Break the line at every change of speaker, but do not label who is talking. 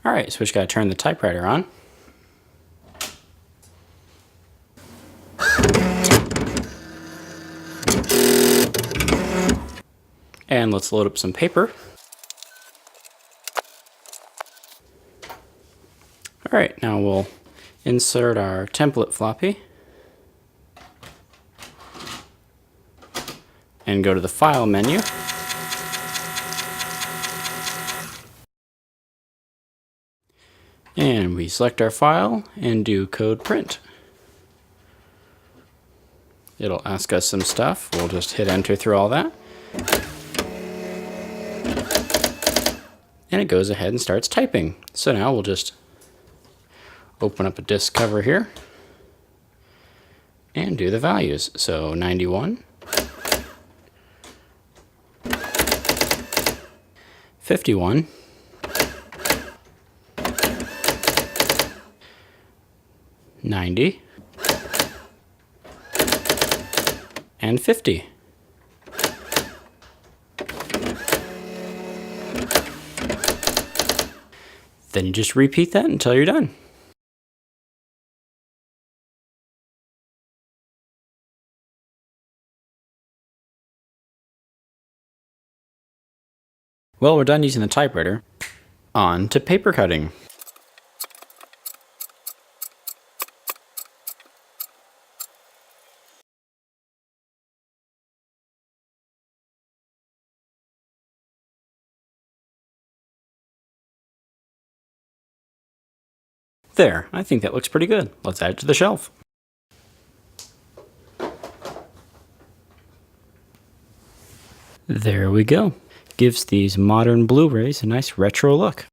Alright, so we just gotta turn the typewriter on. And let's load up some paper. Alright, now we'll insert our template floppy and go to the File menu. And we select our file and do Code Print. It'll ask us some stuff. We'll just hit enter through all that. And it goes ahead and starts typing. So now we'll just open up a disk cover here and do the values. So 91, 51, 90, and 50. Then you just repeat that until you're done. Well, we're done using the typewriter. On to paper cutting. There, I think that looks pretty good. Let's add it to the shelf. There we go. Gives these modern Blu-rays a nice retro look.